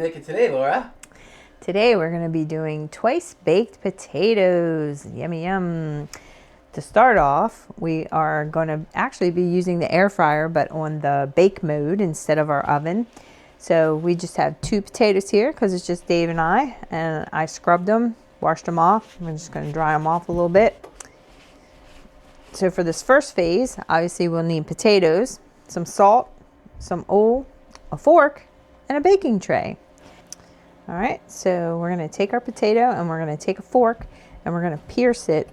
making today, Laura? Today we're going to be doing twice baked potatoes. Yummy yum. To start off, we are going to actually be using the air fryer, but on the bake mode instead of our oven. So we just have 2 potatoes here because it's just Dave and I scrubbed them, washed them off. I'm just going to dry them off a little bit. So for this first phase, obviously we'll need potatoes, some salt, some oil, a fork, and a baking tray. All right, so we're going to take our potato and we're going to take a fork and we're going to pierce it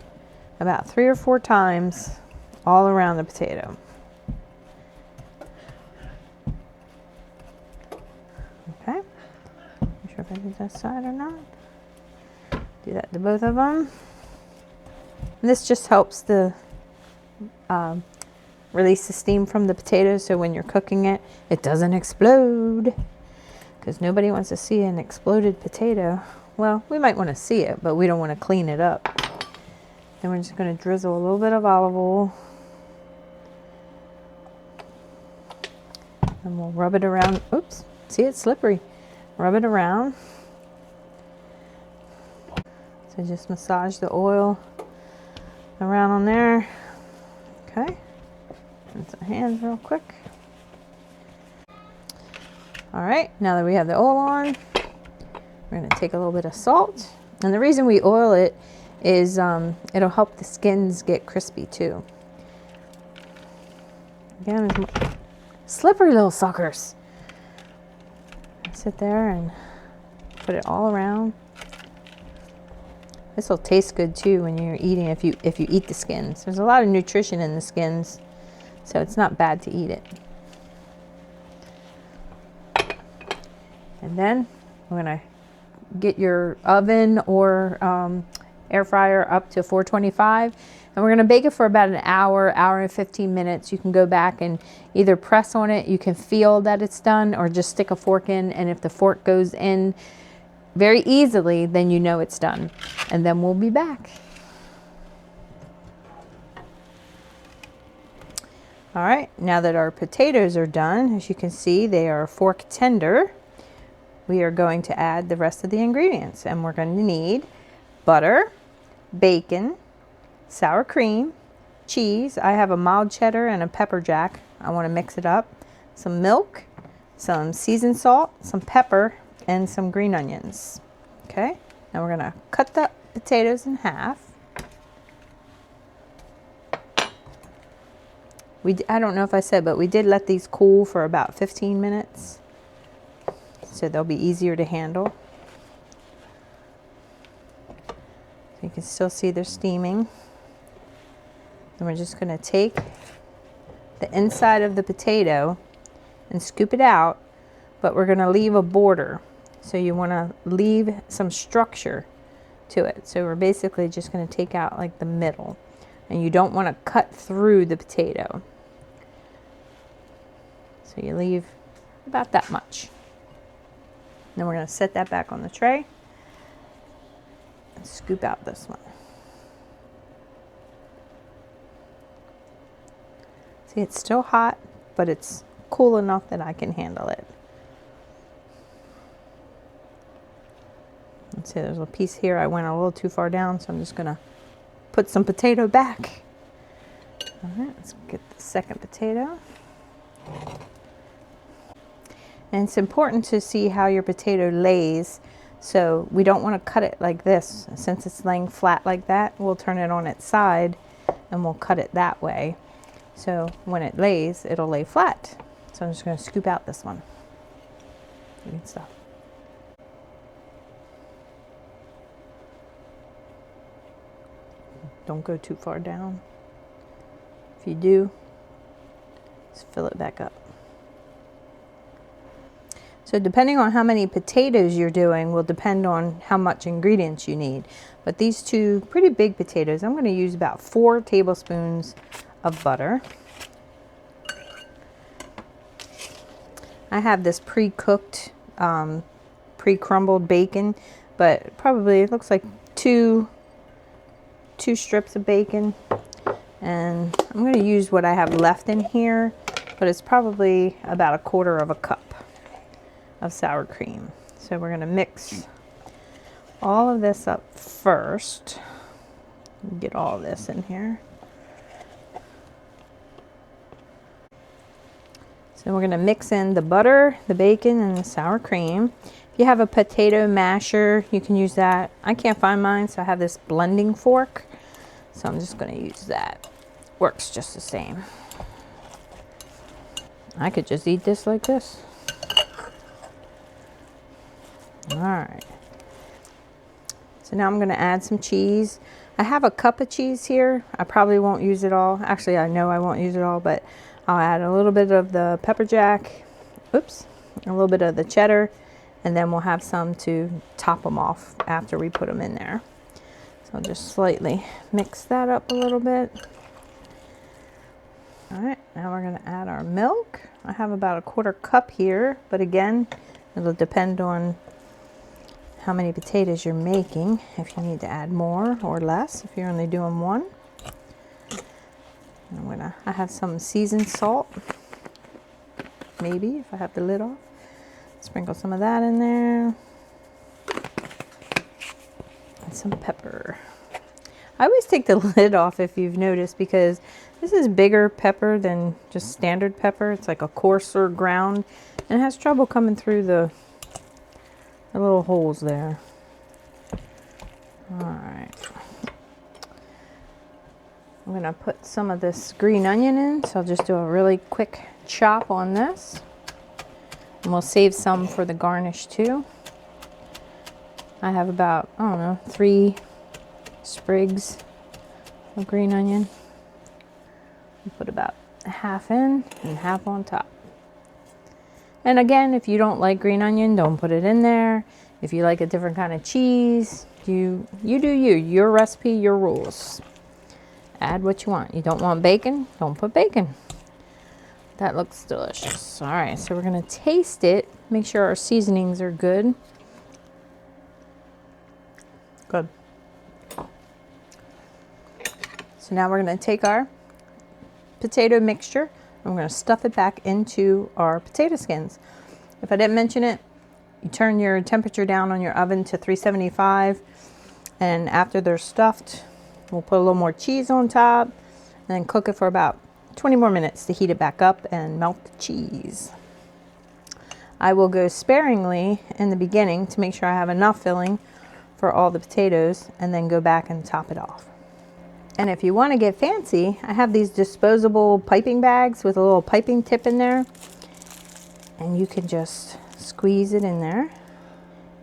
about 3 or 4 times all around the potato. Okay, not sure if I did that side or not. Do that to both of them. And this just helps the release the steam from the potatoes, so when you're cooking it, it doesn't explode. Because nobody wants to see an exploded potato. Well, we might want to see it, but we don't want to clean it up. Then we're just going to drizzle a little bit of olive oil. And we'll rub it around. Oops, see, it's slippery. Rub it around. So just massage the oil around on there. Okay. Rinse our hands real quick. All right, now that we have the oil on, we're going to take a little bit of salt. And the reason we oil it is it'll help the skins get crispy too. Again, slippery little suckers. Sit there and put it all around. This will taste good too when you're eating, if you eat the skins. There's a lot of nutrition in the skins, so it's not bad to eat it. And then we're going to get your oven or air fryer up to 425. And we're going to bake it for about an hour, hour and 15 minutes. You can go back and either press on it. You can feel that it's done, or just stick a fork in. And if the fork goes in very easily, then you know it's done. And then we'll be back. All right, now that our potatoes are done, as you can see, they are fork tender. We are going to add the rest of the ingredients, and we're going to need butter, bacon, sour cream, cheese. I have a mild cheddar and a pepper jack. I want to mix it up. Some milk, some seasoned salt, some pepper, and some green onions. Okay, now we're going to cut the potatoes in half. I don't know if I said, but we did let these cool for about 15 minutes. So they'll be easier to handle. So you can still see they're steaming. And we're just going to take the inside of the potato and scoop it out, but we're going to leave a border. So you want to leave some structure to it. So we're basically just going to take out like the middle, and you don't want to cut through the potato. So you leave about that much. Then we're going to set that back on the tray and scoop out this one. See, it's still hot, but it's cool enough that I can handle it. Let's see, there's a piece here. I went a little too far down, so I'm just going to put some potato back. All right, let's get the second potato. And it's important to see how your potato lays. So we don't want to cut it like this. Since it's laying flat like that, we'll turn it on its side and we'll cut it that way. So when it lays, it'll lay flat. So I'm just going to scoop out this one. Good stuff. Don't go too far down. If you do, just fill it back up. So depending on how many potatoes you're doing will depend on how much ingredients you need. But these 2 pretty big potatoes, I'm going to use about 4 tablespoons of butter. I have this pre-cooked, pre-crumbled bacon, but probably it looks like two strips of bacon. And I'm going to use what I have left in here, but it's probably about 1/4 cup of sour cream. So we're gonna mix all of this up first. Get all this in here. So we're gonna mix in the butter, the bacon, and the sour cream. If you have a potato masher, you can use that. I can't find mine, so I have this blending fork. So I'm just gonna use that. Works just the same. I could just eat this like this. All right. So now I'm gonna add some cheese. I have a cup of cheese here. I probably won't use it all. Actually, I know I won't use it all, but I'll add a little bit of the pepper jack. Oops. A little bit of the cheddar. And then we'll have some to top them off after we put them in there. So I'll just slightly mix that up a little bit. All right, now we're gonna add our milk. I have about a 1/4 cup here, but again, it'll depend on how many potatoes you're making, if you need to add more or less, if you're only doing one. I have some seasoned salt, maybe, if I have the lid off. Sprinkle some of that in there. And some pepper. I always take the lid off if you've noticed, because this is bigger pepper than just standard pepper. It's like a coarser ground and it has trouble coming through the little holes there. All right. I'm gonna put some of this green onion in, so I'll just do a really quick chop on this. And we'll save some for the garnish too. I have about, I don't know, 3 sprigs of green onion. I'll put about half in and half on top. And again, if you don't like green onion, don't put it in there. If you like a different kind of cheese, you do you. Your recipe, your rules. Add what you want. You don't want bacon? Don't put bacon. That looks delicious. All right, so we're gonna taste it. Make sure our seasonings are good. Good. So now we're gonna take our potato mixture and we're gonna stuff it back into our potato skins. If I didn't mention it, you turn your temperature down on your oven to 375, and after they're stuffed, we'll put a little more cheese on top and then cook it for about 20 more minutes to heat it back up and melt the cheese. I will go sparingly in the beginning to make sure I have enough filling for all the potatoes, and then go back and top it off. And if you want to get fancy, I have these disposable piping bags with a little piping tip in there, and you can just squeeze it in there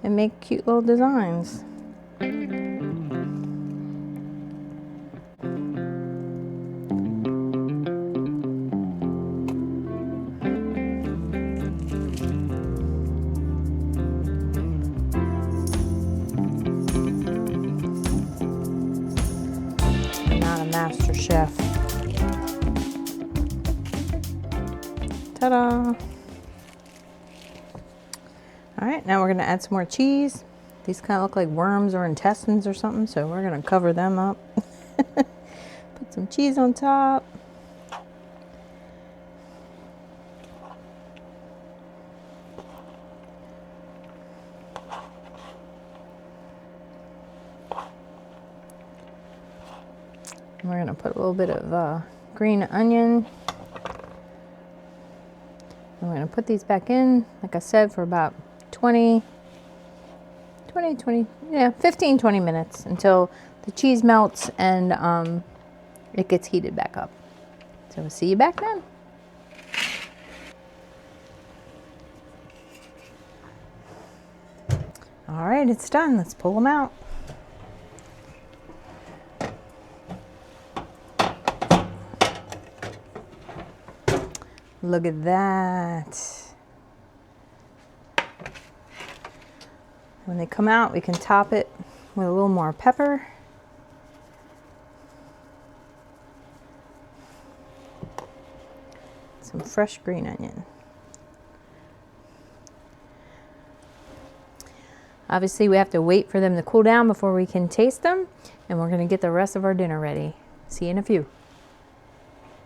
and make cute little designs. Master chef. Ta-da! All right, now we're going to add some more cheese. These kind of look like worms or intestines or something, so we're going to cover them up. Put some cheese on top. We're going to put a little bit of green onion. And we're going to put these back in, like I said, for about 15, 20 minutes until the cheese melts and it gets heated back up. So we'll see you back then. All right, it's done. Let's pull them out. Look at that. When they come out, we can top it with a little more pepper. Some fresh green onion. Obviously, we have to wait for them to cool down before we can taste them, and we're going to get the rest of our dinner ready. See you in a few.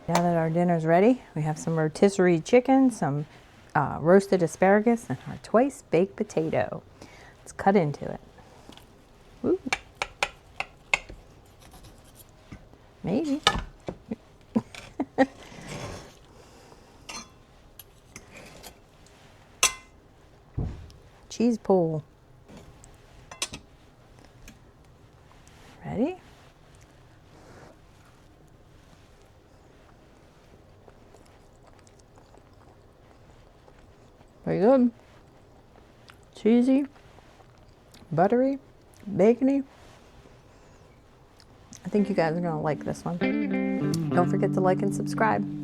Now that our dinner's ready, we have some rotisserie chicken, some roasted asparagus and our twice baked potato. Let's cut into it. Woo. Maybe. Cheese pull. Ready? Very good. Cheesy, buttery, bacony. I think you guys are going to like this one. Don't forget to like and subscribe.